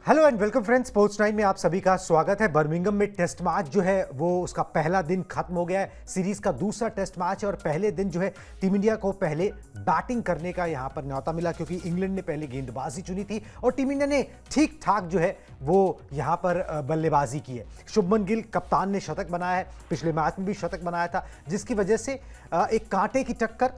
Hello and welcome friends, sports nine में आप सभी का स्वागत है। बर्मिंघम में टेस्ट मैच जो है वो उसका पहला दिन खत्म हो गया है। सीरीज का दूसरा टेस्ट मैच है और पहले दिन जो है टीम इंडिया को पहले बैटिंग करने का यहां पर न्यौता मिला क्योंकि इंग्लैंड ने पहले गेंदबाजी चुनी थी और टीम इंडिया ने ठीक ठाक जो है वो यहां पर बल्लेबाजी की है। शुभमन गिल कप्तान ने शतक बनाया है, पिछले मैच में भी शतक बनाया था, जिसकी वजह से एक कांटे की टक्कर,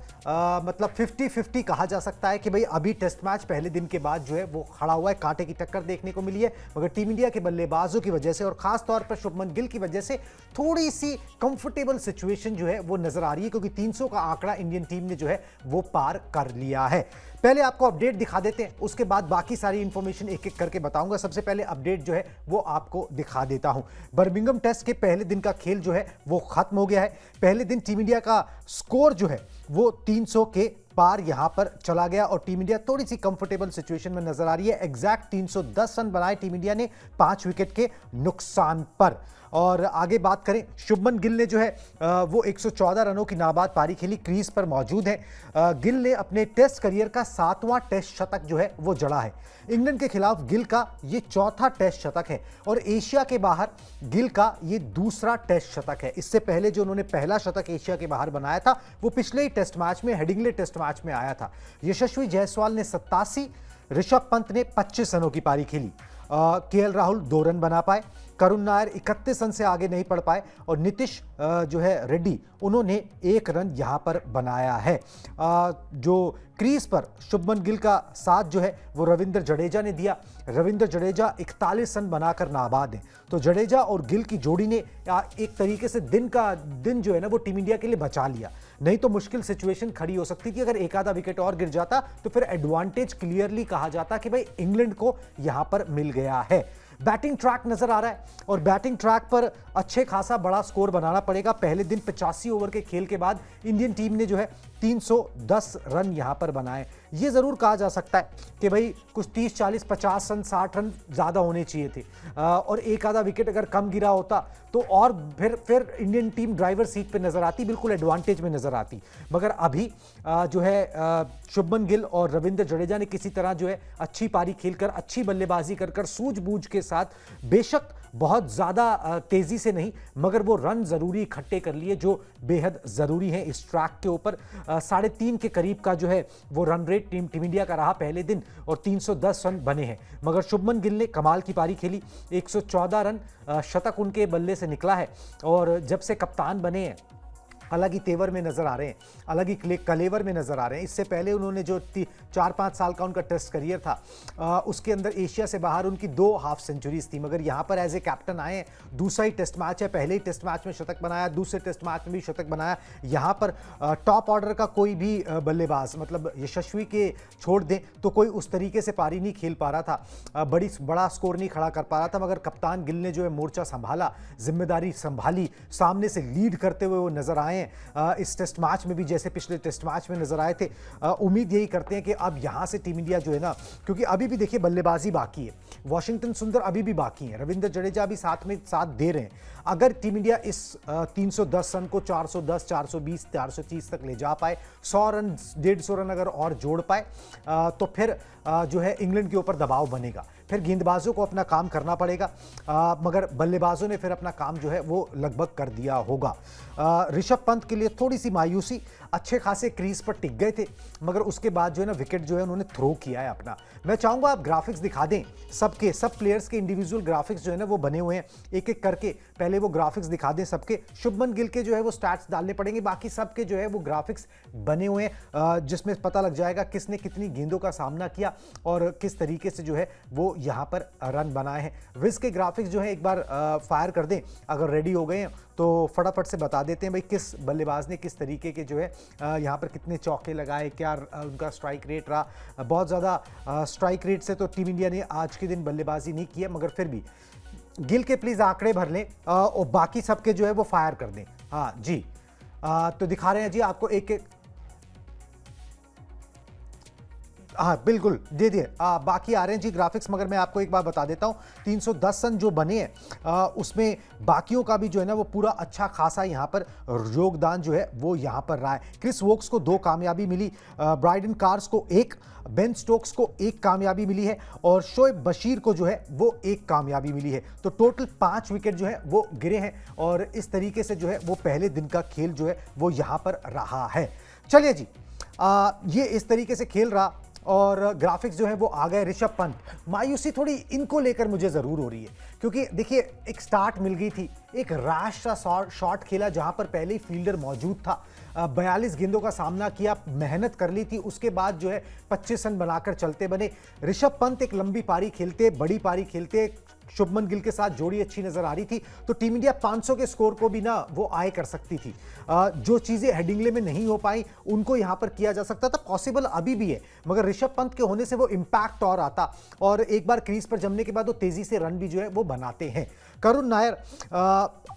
मतलब 50-50 कहा जा सकता है कि भाई अभी टेस्ट मैच पहले दिन के बाद जो है वो खड़ा हुआ है। कांटे की टक्कर देखने को मिली है, मगर टीम इंडिया के बल्लेबाजों की वजह से और खास तौर पर शुभमन गिल की वजह से थोड़ी सी कंफर्टेबल सिचुएशन जो है वो नजर आ रही है क्योंकि 300 का आंकड़ा इंडियन टीम ने जो है वो पार कर लिया है। पहले आपको अपडेट दिखा देते हैं, उसके बाद बाकी सारी इंफॉर्मेशन एक एक करके बताऊंगा। सबसे पहले अपडेट जो है वो आपको दिखा देता हूं। बर्मिंघम टेस्ट के पहले दिन का खेल जो है वो खत्म हो गया है। पहले दिन टीम इंडिया का स्कोर जो है वो 300 के पार यहां पर चला गया और टीम इंडिया थोड़ी सी कंफर्टेबल सिचुएशन में नजर आ रही है। एग्जैक्ट 310 रन बनाए टीम इंडिया ने 5 विकेट के नुकसान पर। और आगे बात करें, शुभमन गिल ने जो है वो 114 रनों की नाबाद पारी खेली, क्रीज पर मौजूद है। गिल ने अपने टेस्ट करियर का 7वां टेस्ट शतक जो है वो जड़ा है। इंग्लैंड के खिलाफ गिल का ये चौथा टेस्ट शतक है और एशिया के बाहर गिल का ये दूसरा टेस्ट शतक है। इससे पहले जो उन्होंने पहला शतक एशिया के बाहर बनाया था वो पिछले ही टेस्ट मैच में, हेडिंगले टेस्ट मैच में आया था। यशस्वी जायसवाल ने 87, ऋषभ पंत ने 25 रनों की पारी खेली। केएल राहुल 2 रन बना पाए, करुण नायर 31 रन से आगे नहीं पढ़ पाए और नीतीश जो है रेड्डी उन्होंने 1 रन यहां पर बनाया है। जो क्रीज पर शुभमन गिल का साथ जो है वो रविंद्र जडेजा ने दिया। रविंद्र जडेजा 41 रन बनाकर नाबाद हैं। तो जडेजा और गिल की जोड़ी ने एक तरीके से दिन जो है ना वो टीम इंडिया के लिए बचा लिया, नहीं तो मुश्किल सिचुएशन खड़ी हो सकती थी। अगर एक आधा विकेट और गिर जाता तो फिर एडवांटेज क्लियरली कहा जाता कि भाई इंग्लैंड को यहां पर मिल गया है। बैटिंग ट्रैक नजर आ रहा है और बैटिंग ट्रैक पर अच्छे खासा बड़ा स्कोर बनाना पड़ेगा। पहले दिन 85 ओवर के खेल के बाद इंडियन टीम ने जो है 310 रन यहां पर बनाए। यह जरूर कहा जा सकता है कि भाई कुछ 30, 40, 50 रन, 60 रन ज्यादा होने चाहिए थे और एक आधा विकेट अगर कम गिरा होता तो और फिर इंडियन टीम ड्राइवर सीट पे नजर आती, बिल्कुल एडवांटेज में नजर आती। मगर अभी जो है शुभमन गिल और रविंद्र जडेजा ने किसी तरह जो है अच्छी पारी खेलकर, अच्छी बल्लेबाजी कर सूझबूझ के साथ, बेशक बहुत ज्यादा तेजी से नहीं मगर वो रन जरूरी इकट्ठे कर लिए जो बेहद जरूरी है इस ट्रैक के ऊपर। 3.5 के करीब का जो है वो रन रेट टीम इंडिया का रहा पहले दिन और 310 रन बने हैं। मगर शुभमन गिल ने कमाल की पारी खेली, 114 रन, शतक उनके बल्ले से निकला है और जब से कप्तान बने हैं अलग ही तेवर में नजर आ रहे हैं, अलग ही कलेवर में नजर आ रहे हैं। इससे पहले उन्होंने जो 4-5 साल का उनका टेस्ट करियर था उसके अंदर एशिया से बाहर उनकी 2 हाफ सेंचुरीज थी, मगर यहां पर एज ए कैप्टन आए हैं। दूसरा ही टेस्ट मैच है, पहले ही टेस्ट मैच में शतक बनाया, दूसरे टेस्ट मैच में भी शतक बनाया। यहां पर टॉप ऑर्डर का कोई भी बल्लेबाज, मतलब यशस्वी के छोड़ दें तो कोई उस तरीके से पारी नहीं खेल पा रहा था, बड़ा स्कोर नहीं खड़ा कर पा रहा था। मगर कप्तान गिल ने जो है मोर्चा संभाला, जिम्मेदारी संभाली, सामने से लीड करते हुए वो नजर आए। इस टेस्ट मैच में भी जैसे पिछले टेस्ट मैच में नजर आए थे। उम्मीद यही करते हैं कि अब यहां से टीम इंडिया जो है ना, क्योंकि अभी भी देखिए बल्लेबाजी बाकी है, वॉशिंगटन सुंदर अभी भी बाकी है, रविंद्र जडेजा अभी साथ दे रहे हैं। अगर टीम इंडिया इस 310 रन को 410, 420, 430 तक ले जा पाए, 100 रन, 150 रन अगर और जोड़ पाए तो फिर जो है इंग्लैंड के ऊपर दबाव बनेगा। फिर गेंदबाजों को अपना काम करना पड़ेगा, मगर बल्लेबाजों ने फिर अपना काम जो है वो लगभग कर दिया होगा। ऋषभ पंत के लिए थोड़ी सी मायूसी, अच्छे खासे क्रीज पर टिक गए थे मगर उसके बाद जो है ना विकेट जो है उन्होंने थ्रो किया है अपना। मैं चाहूंगा आप ग्राफिक्स दिखा दें, सब प्लेयर्स के इंडिविजुअल ग्राफिक्स जो है ना वो बने हुए हैं, एक एक करके पहले वो ग्राफिक्स दिखा दें सबके। शुभमन गिल के जो है वो स्टैट्स डालने पड़ेंगे, बाकी सबके जो है वो ग्राफिक्स बने हुए हैं जिसमें पता लग जाएगा किसने कितनी गेंदों का सामना किया और किस तरीके से जो है वो यहां पर रन बनाए हैं। विज के ग्राफिक्स जो है एक बार फायर कर दें, अगर रेडी हो गए हैं तो फटाफट से बता देते हैं भाई किस बल्लेबाज ने किस तरीके के जो है यहाँ पर कितने चौके लगाए, क्या उनका स्ट्राइक रेट रहा। बहुत ज़्यादा स्ट्राइक रेट से तो टीम इंडिया ने आज के दिन बल्लेबाजी नहीं की है, मगर फिर भी गिल के प्लीज़ आंकड़े भर लें और बाकी सबके जो है वो फायर कर दें। हाँ जी, तो दिखा रहे हैं जी आपको एक एक हाँ बिल्कुल दे दिए। बाकी आ रहे हैं जी ग्राफिक्स, मगर मैं आपको एक बात बता देता हूँ, 310 रन जो बने हैं उसमें बाकियों का भी जो है ना वो पूरा अच्छा खासा यहाँ पर योगदान जो है वो यहाँ पर रहा है। क्रिस वोक्स को 2 कामयाबी मिली, ब्राइडन कार्स को 1, बेन स्टोक्स को 1 कामयाबी मिली है और शोएब बशीर को जो है वो 1 कामयाबी मिली है। तो टोटल 5 विकेट जो है वो गिरे हैं और इस तरीके से जो है वो पहले दिन का खेल जो है वो यहाँ पर रहा है। चलिए जी, ये इस तरीके से खेल रहा और ग्राफिक्स जो है वो आ गए। ऋषभ पंत, मायूसी थोड़ी इनको लेकर मुझे ज़रूर हो रही है, क्योंकि देखिए एक स्टार्ट मिल गई थी, एक रैश सा शॉट खेला जहां पर पहले ही फील्डर मौजूद था, 42 गेंदों का सामना किया, मेहनत कर ली थी, उसके बाद जो है 25 रन बनाकर चलते बने। ऋषभ पंत एक लंबी पारी खेलते, बड़ी पारी खेलते, शुभमन गिल के साथ जोड़ी अच्छी नजर आ रही थी, तो टीम इंडिया 500 के स्कोर को भी ना वो आए कर सकती थी। जो चीजें हेडिंगले में नहीं हो पाई उनको यहां पर किया जा सकता था, पॉसिबल अभी भी है, मगर ऋषभ पंत के होने से वो इंपैक्ट और आता और एक बार क्रीज पर जमने के बाद वो तेजी से रन भी जो है वो बनाते हैं। करुण नायर,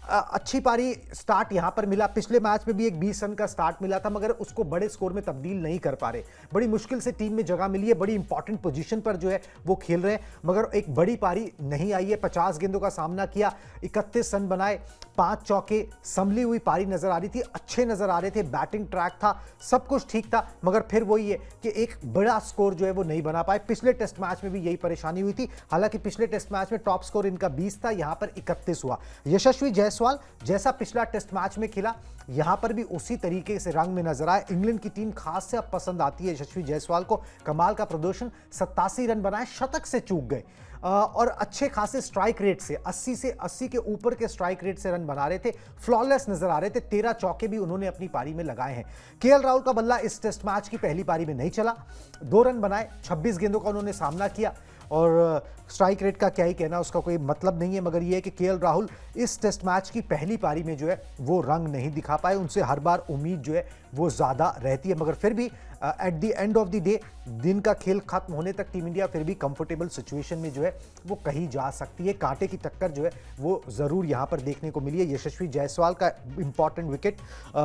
अच्छी पारी स्टार्ट यहां पर मिला, पिछले मैच में भी एक 20 रन का स्टार्ट मिला था, मगर उसको बड़े स्कोर में तब्दील नहीं कर पा रहे। बड़ी मुश्किल से टीम में जगह मिली है, बड़ी इंपॉर्टेंट पोजीशन पर जो है वो खेल रहे हैं, मगर एक बड़ी पारी नहीं आई है। 50 गेंदों का सामना किया, 31 रन बनाए, 5 चौके, संभली हुई पारी नजर आ रही थी, अच्छे नजर आ रहे थे, बैटिंग ट्रैक था, सब कुछ ठीक था, मगर फिर वही है कि एक बड़ा स्कोर जो है वो नहीं बना पाए। पिछले टेस्ट मैच में भी यही परेशानी हुई थी, हालांकि पिछले टेस्ट मैच में टॉप स्कोर इनका 20 था, यहां पर 31 हुआ। यशस्वी जायसवाल जैसा पिछला टेस्ट मैच में खेला, यहां पर भी उसी तरीके से रंग में नजर आए। इंग्लैंड की टीम खास से अब पसंद आती है यशस्वी जायसवाल को, कमाल का प्रदर्शन, 87 रन बनाए, शतक से चूक गए और अच्छे खासे स्ट्राइक रेट से 80 से 80 के ऊपर के स्ट्राइक रेट से रन बना रहे थे, फ्लॉलेस नजर आ रहे थे, 13 चौके भी उन्होंने अपनी पारी में लगाए हैं। केएल राहुल का बल्ला इस टेस्ट मैच की पहली पारी में नहीं चला, 2 रन बनाए, 26 गेंदों का उन्होंने सामना किया और स्ट्राइक रेट का क्या ही कहना, उसका कोई मतलब नहीं है, मगर यह है कि केएल राहुल इस टेस्ट मैच की पहली पारी में जो है वो रंग नहीं दिखा पाए। उनसे हर बार उम्मीद जो है वो ज़्यादा रहती है, मगर फिर भी at the end of the day, दिन का खेल खत्म होने तक टीम इंडिया फिर भी कंफर्टेबल सिचुएशन में जो है वो कहीं जा सकती है। कांटे की टक्कर जो है वो ज़रूर यहाँ पर देखने को मिली है। यशस्वी जायसवाल का इंपॉर्टेंट विकेट,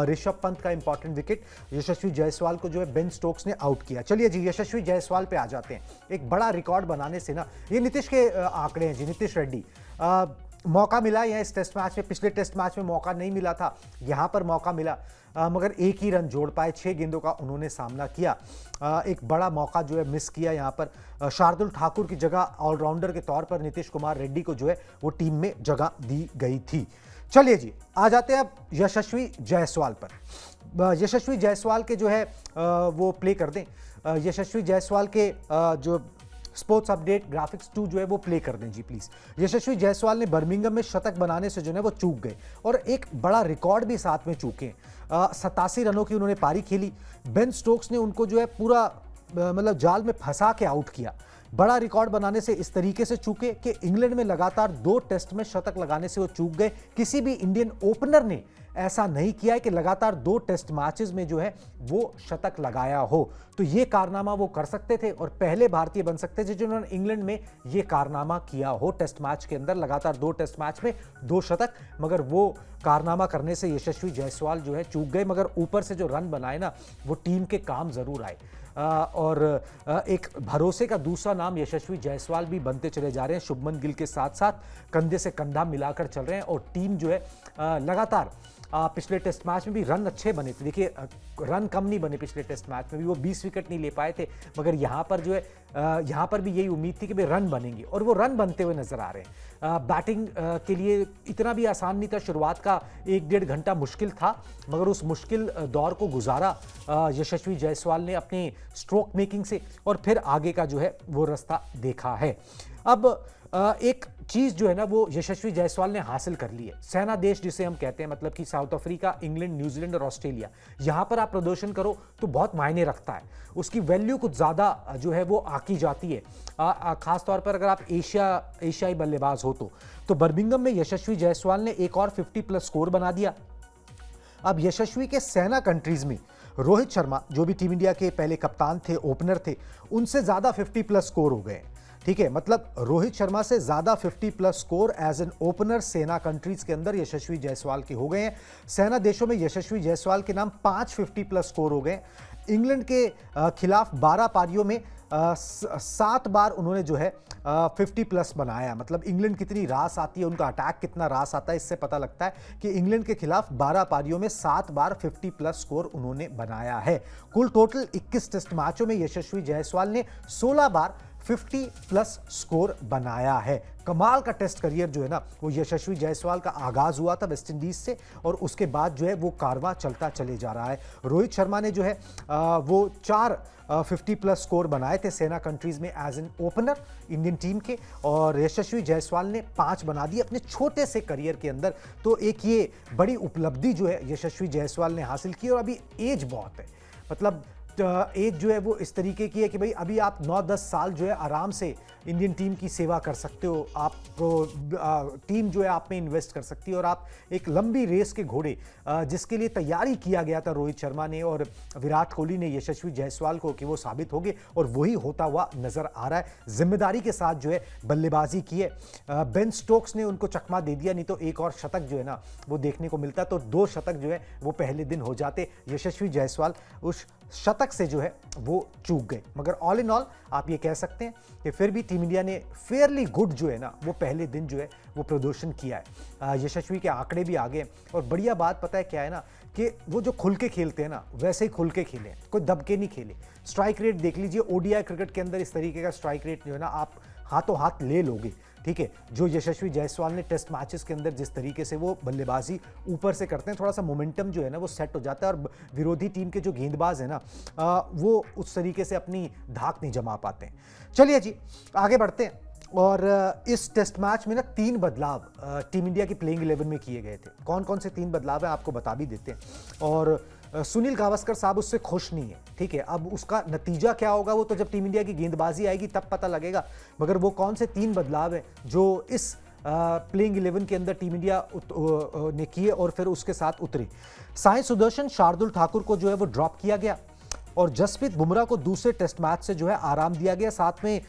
ऋषभ पंत का इंपॉर्टेंट विकेट, यशस्वी जायसवाल को जो है बेन स्टोक्स ने आउट किया। चलिए जी, यशस्वी जायसवाल पे आ जाते हैं। एक बड़ा रिकॉर्ड बनाने से ना, ये नीतीश के आंकड़े हैं जी, नीतीश रेड्डी, मौका मिला या इस टेस्ट मैच में, पिछले टेस्ट मैच में मौका नहीं मिला था, यहां पर मौका मिला, मगर एक ही रन जोड़ पाए, 6 गेंदों का उन्होंने सामना किया, एक बड़ा मौका जो है मिस किया यहां पर। शार्दुल ठाकुर की जगह ऑलराउंडर के तौर पर नीतीश कुमार रेड्डी को जो है वो टीम में जगह दी गई थी। चलिए जी, आ जाते हैं अब यशस्वी जायसवाल पर। यशस्वी जायसवाल के जो है वो प्ले कर दें, यशस्वी जायसवाल के जो स्पोर्ट्स अपडेट ग्राफिक्स 2 जो है वो प्ले कर दें जी प्लीज। यशस्वी जायसवाल ने बर्मिंघम में शतक बनाने से जो है वो चूक गए और एक बड़ा रिकॉर्ड भी साथ में चूके। 87 रनों की उन्होंने पारी खेली, बेन स्टोक्स ने उनको जो है पूरा मतलब जाल में फंसा के आउट किया। बड़ा रिकॉर्ड बनाने से इस तरीके से चूके कि इंग्लैंड में लगातार 2 टेस्ट में शतक लगाने से वो चूक गए। किसी भी इंडियन ओपनर ने ऐसा नहीं किया है कि लगातार 2 टेस्ट मैचेस में जो है वो शतक लगाया हो, तो ये कारनामा वो कर सकते थे और पहले भारतीय बन सकते थे जिन्होंने इंग्लैंड में ये कारनामा किया हो, टेस्ट मैच के अंदर लगातार 2 टेस्ट मैच में 2 शतक, मगर वो कारनामा करने से यशस्वी जायसवाल जो है चूक गए। मगर ऊपर से जो रन बनाए ना, वो टीम के काम जरूर आए और एक भरोसे का दूसरा नाम यशस्वी जायसवाल भी बनते चले जा रहे हैं। शुभमन गिल के साथ साथ कंधे से कंधा मिलाकर चल रहे हैं और टीम जो है लगातार पिछले टेस्ट मैच में भी रन अच्छे बने थे। देखिए रन कम नहीं बने पिछले टेस्ट मैच में भी, वो 20 विकेट नहीं ले पाए थे, मगर यहाँ पर जो है यहाँ पर भी यही उम्मीद थी कि भाई रन बनेंगे और वो रन बनते हुए नजर आ रहे हैं। बैटिंग के लिए इतना भी आसान नहीं था, शुरुआत का 1-1.5 घंटा मुश्किल था, मगर उस मुश्किल दौर को गुजारा यशस्वी जायसवाल ने अपने स्ट्रोक मेकिंग से और फिर आगे का जो है वो रास्ता देखा है। अब एक चीज जो है ना वो यशस्वी जायसवाल ने हासिल कर ली है, सेना देश जिसे हम कहते हैं, मतलब कि साउथ अफ्रीका, इंग्लैंड, न्यूजीलैंड और ऑस्ट्रेलिया, यहां पर आप प्रदर्शन करो तो बहुत मायने रखता है, उसकी वैल्यू कुछ ज्यादा जो है वो आकी जाती है, खास तौर पर अगर आप एशियाई बल्लेबाज हो तो बर्मिंघम में यशस्वी जायसवाल ने एक और 50+ स्कोर बना दिया। अब यशस्वी के सेना कंट्रीज में रोहित शर्मा, जो भी टीम इंडिया के पहले कप्तान थे, ओपनर थे, उनसे ज्यादा 50+ स्कोर हो गए। ठीक है, मतलब रोहित शर्मा से ज्यादा 50+ score as an opener SENA countries के अंदर यशस्वी जायसवाल के हो गए हैं। सेना देशों में यशस्वी जायसवाल के नाम 5 50+ स्कोर हो गए। इंग्लैंड के खिलाफ 12 पारियों में 7 बार उन्होंने जो है 50 प्लस बनाया। मतलब इंग्लैंड कितनी रास आती है, उनका अटैक कितना रास आता है, इससे पता लगता है कि इंग्लैंड के खिलाफ 12 पारियों में 7 बार 50 प्लस स्कोर उन्होंने बनाया है। कुल टोटल 21 टेस्ट मैचों में यशस्वी जायसवाल ने 16 बार 50 प्लस स्कोर बनाया है। कमाल का टेस्ट करियर जो है ना वो यशस्वी जायसवाल का आगाज हुआ था वेस्ट इंडीज से, और उसके बाद जो है वो कारवां चलता चले जा रहा है। रोहित शर्मा ने जो है वो 4 50 प्लस स्कोर बनाए थे सेना कंट्रीज में as an opener Indian team के, और यशस्वी जायसवाल ने 5 बना दिए अपने छोटे से करियर के अंदर। तो एक ये बड़ी उपलब्धि जो है यशस्वी जायसवाल ने हासिल की, और अभी एज बहुत है। मतलब एज जो है वो इस तरीके की है कि भाई अभी आप 9-10 साल जो है आराम से इंडियन टीम की सेवा कर सकते हो, आपको टीम जो है आप में इन्वेस्ट कर सकती है, और आप एक लंबी रेस के घोड़े जिसके लिए तैयारी किया गया था रोहित शर्मा ने और विराट कोहली ने यशस्वी जायसवाल को, कि वो साबित हो गए, और वही होता हुआ नजर आ रहा है। जिम्मेदारी के साथ जो है बल्लेबाजी की है। बेन स्टोक्स ने उनको चकमा दे दिया, नहीं तो एक और शतक जो है ना वो देखने को मिलता, तो 2 शतक जो है वो पहले दिन हो जाते। यशस्वी जायसवाल उस शतक से जो है वो चूक गए, मगर ऑल इन ऑल आप ये कह सकते हैं कि फिर भी टीम इंडिया ने फेयरली गुड जो है ना वो पहले दिन जो है वो प्रदर्शन किया है। यशस्वी के आंकड़े भी आ गए, और बढ़िया बात पता है क्या है ना कि वो जो खुल के खेलते हैं ना वैसे ही खुल के खेले, कोई दब के नहीं खेले। स्ट्राइक रेट देख लीजिए, ओडीआई क्रिकेट के अंदर इस तरीके का स्ट्राइक रेट जो है ना आप हाथों हाथ ले लोगे, ठीक है। जो यशस्वी जायसवाल ने टेस्ट मैचेस के अंदर जिस तरीके से वो बल्लेबाजी ऊपर से करते हैं, थोड़ा सा मोमेंटम जो है ना वो सेट हो जाता है, और विरोधी टीम के जो गेंदबाज है ना वो उस तरीके से अपनी धाक नहीं जमा पाते हैं। चलिए जी आगे बढ़ते हैं, और इस टेस्ट मैच में ना 3 बदलाव टीम इंडिया की प्लेइंग 11 में किए गए थे। कौन कौन से 3 बदलाव हैं आपको बता भी देते हैं। और सुनील गावस्कर साहब उससे खुश नहीं है, ठीक है। अब उसका नतीजा क्या होगा वो तो जब टीम इंडिया की गेंदबाजी आएगी तब पता लगेगा, मगर वो कौन से 3 बदलाव हैं जो इस प्लेइंग 11 के अंदर टीम इंडिया ने किए और फिर उसके साथ उतरी। साई सुदर्शन, शार्दुल ठाकुर को जो है वो ड्रॉप किया गया, और जसप्रीत बुमराह को दूसरे टेस्ट मैच से जो है आराम दिया गया। साथ में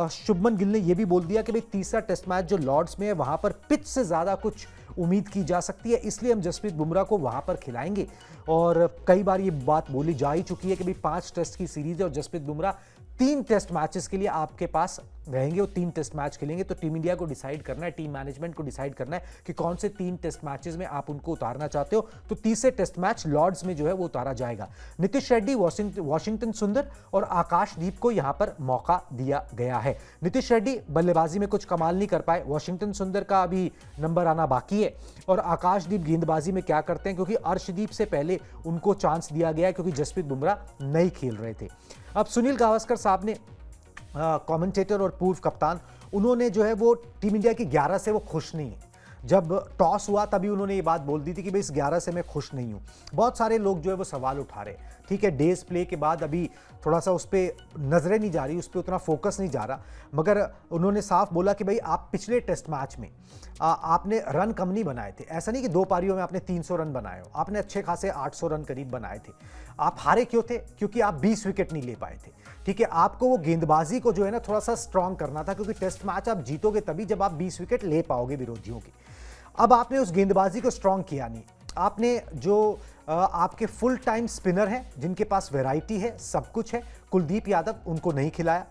शुभमन गिल ने यह भी बोल दिया कि भाई तीसरा टेस्ट मैच जो लॉर्ड्स में है वहां पर पिच से ज्यादा कुछ उम्मीद की जा सकती है, इसलिए हम जसप्रीत बुमराह को वहां पर खिलाएंगे। और कई बार ये बात बोली जा ही चुकी है कि भाई 5 टेस्ट की सीरीज है और जसप्रीत बुमराह 3 टेस्ट मैचेस के लिए आपके पास रहेंगे, वो 3 टेस्ट मैच खेलेंगे। तो टीम इंडिया को डिसाइड करना है, टीम मैनेजमेंट को डिसाइड करना है कि कौन से 3 टेस्ट मैचेस में आप उनको उतारना चाहते हो। तो तीसरे टेस्ट मैच लॉर्ड्स में जो है वो उतारा जाएगा। नीतीश रेड्डी, वॉशिंगटन सुंदर और आकाशदीप को यहां पर मौका दिया गया है। नीतीश रेड्डी बल्लेबाजी में कुछ कमाल नहीं कर पाए, वॉशिंगटन सुंदर का अभी नंबर आना बाकी है, और आकाशदीप गेंदबाजी में क्या करते हैं, क्योंकि अर्शदीप से पहले उनको चांस दिया गया है क्योंकि जसप्रीत बुमराह नहीं खेल रहे थे। अब सुनील गावस्कर साहब ने कमेंटेटर और पूर्व कप्तान, उन्होंने जो है वो टीम इंडिया की 11 से वो खुश नहीं है। जब टॉस हुआ तभी उन्होंने ये बात बोल दी थी कि भाई इस 11 से मैं खुश नहीं हूं। बहुत सारे लोग जो है वो सवाल उठा रहे हैं, ठीक है। डेज प्ले के बाद अभी थोड़ा सा उस पर नजरें नहीं जा रही, उस पर उतना फोकस नहीं जा रहा, मगर उन्होंने साफ बोला कि भाई आप पिछले टेस्ट मैच में आपने रन कम नहीं बनाए थे। ऐसा नहीं कि 2 पारियों में आपने 300 रन बनाए हो, आपने अच्छे खासे 800 रन करीब बनाए थे। आप हारे क्यों थे? क्योंकि आप 20 विकेट नहीं ले पाए थे, ठीक है। आपको वो गेंदबाजी को जो है ना थोड़ा सा स्ट्रांग करना था, क्योंकि टेस्ट मैच आप जीतोगे तभी जब आप 20 विकेट ले पाओगे विरोधियों की। अब आपने उस गेंदबाजी को स्ट्रांग किया नहीं। आपने जो आपके फुल टाइम स्पिनर हैं जिनके पास वैरायटी है, सब कुछ है, कुलदीप यादव, उनको नहीं खिलाया।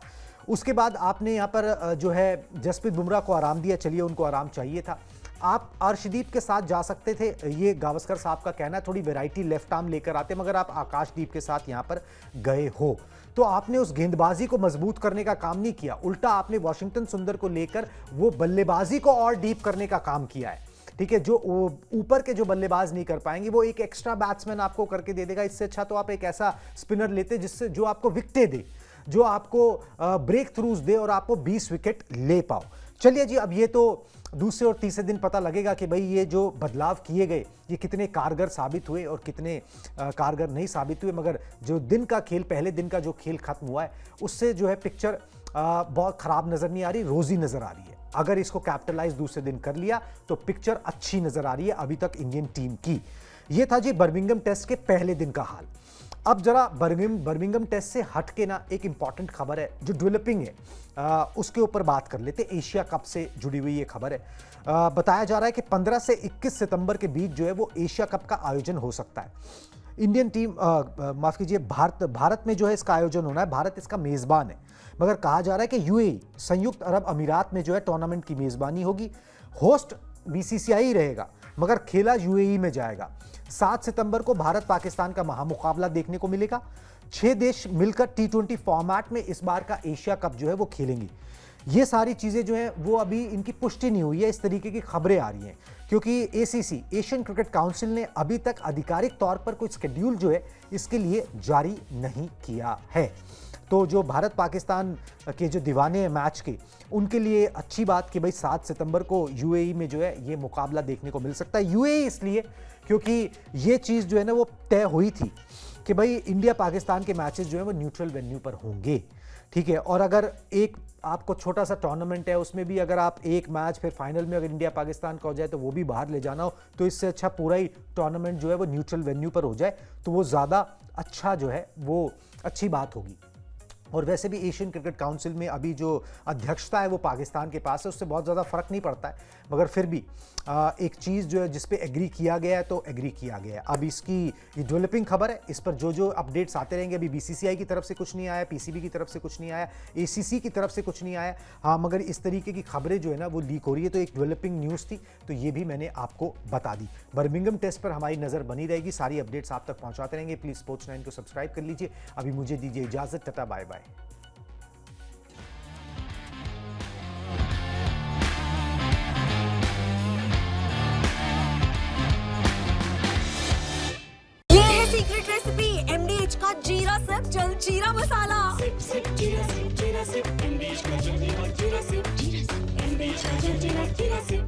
उसके बाद आपने यहाँ पर जो है जसप्रीत बुमराह को आराम दिया, चलिए उनको आराम चाहिए था। आप अर्शदीप के साथ जा सकते थे, ये गावस्कर साहब का कहना है, थोड़ी वैरायटी लेफ्ट आर्म लेकर आते, मगर आप आकाशदीप के साथ यहाँ पर गए हो। तो आपने उस गेंदबाजी को मजबूत करने का काम नहीं किया, उल्टा आपने वॉशिंगटन सुंदर को लेकर वो बल्लेबाजी को और डीप करने का काम किया है, ठीक है। जो ऊपर के जो बल्लेबाज नहीं कर पाएंगे वो एक एक्स्ट्रा बैट्समैन आपको करके दे देगा। इससे अच्छा तो आप एक ऐसा स्पिनर लेते जिससे जो आपको विकेटें दे, जो आपको ब्रेक थ्रूज दे और आपको 20 विकेट ले पाओ। चलिए जी, अब ये तो दूसरे और तीसरे दिन पता लगेगा कि भाई ये जो बदलाव किए गए ये कितने कारगर साबित हुए और कितने कारगर नहीं साबित हुए। मगर जो दिन का खेल, पहले दिन का जो खेल खत्म हुआ है, उससे जो है पिक्चर बहुत खराब नजर नहीं आ रही, रोजी नजर आ रही है। अगर इसको कैपिटलाइज दूसरे दिन कर लिया तो पिक्चर अच्छी नजर आ रही है अभी तक इंडियन टीम की। ये था जी बर्मिंघम टेस्ट के पहले दिन का हाल। अब जरा बर्मिंघम टेस्ट से हट के ना एक इंपॉर्टेंट खबर है जो डेवलपिंग है, उसके ऊपर बात कर लेते। एशिया कप से जुड़ी हुई ये खबर है। बताया जा रहा है कि 15 से 21 सितंबर के बीच जो है वो एशिया कप का आयोजन हो सकता है। इंडियन टीम माफ़ कीजिए भारत में जो है इसका आयोजन होना है, भारत इसका मेज़बान है, मगर कहा जा रहा है कि यूएई संयुक्त अरब अमीरात में जो है टूर्नामेंट की मेज़बानी होगी। होस्ट बीसीसीआई रहेगा मगर खेला यूएई में जाएगा। 7 सितंबर को भारत पाकिस्तान का महामुकाबला देखने को मिलेगा। 6 देश मिलकर T20 फॉर्मेट में इस बार का एशिया कप जो है वो खेलेंगी। ये सारी चीज़ें जो हैं वो अभी इनकी पुष्टि नहीं हुई है, इस तरीके की खबरें आ रही हैं क्योंकि एसीसी एशियन क्रिकेट काउंसिल ने अभी तक आधिकारिक तौर पर कोई स्केड्यूल जो है इसके लिए जारी नहीं किया है। तो जो भारत पाकिस्तान के जो दीवाने हैं मैच के, उनके लिए अच्छी बात कि भाई 7 सितंबर को यूएई में जो है ये मुकाबला देखने को मिल सकता है। यूएई इसलिए क्योंकि ये चीज़ जो है ना वो तय हुई थी कि भाई इंडिया पाकिस्तान के मैचेस जो है वो न्यूट्रल वेन्यू पर होंगे, ठीक है। और अगर एक आपको छोटा सा टूर्नामेंट है उसमें भी अगर आप एक मैच फिर फाइनल में अगर इंडिया पाकिस्तान का हो जाए तो वो भी बाहर ले जाना हो, तो इससे अच्छा पूरा ही टूर्नामेंट जो है वो न्यूट्रल वेन्यू पर हो जाए तो वो ज़्यादा अच्छा जो है वो अच्छी बात होगी। और वैसे भी एशियन क्रिकेट काउंसिल में अभी जो अध्यक्षता है वो पाकिस्तान के पास है, उससे बहुत ज़्यादा फ़र्क नहीं पड़ता है, मगर फिर भी एक चीज़ जो है जिस पे एग्री किया गया है तो एग्री किया गया है। अब इसकी ये डेवलपिंग खबर है, इस पर जो अपडेट्स आते रहेंगे। अभी बीसीसीआई की तरफ से कुछ नहीं आया, पीसीबी की तरफ से कुछ नहीं आया, एसीसी की तरफ से कुछ नहीं आया, हाँ, मगर इस तरीके की खबरें जो है ना वो लीक हो रही है, तो एक डेवलपिंग न्यूज़ थी तो ये भी मैंने आपको बता दी। बर्मिंघम टेस्ट पर हमारी नज़र बनी रहेगी, सारी अपडेट्स आप तक पहुँचाते रहेंगे। प्लीज़ स्पोर्ट्स 9 को सब्सक्राइब कर लीजिए। अभी मुझे दीजिए इजाज़त, tata bye bye. Secret recipe MDH का जीरा सिप जल जीरा मसाला। सिप सिप जीरा सिप MDH का जल जीरा सिप MDH का जल जीरा सिप।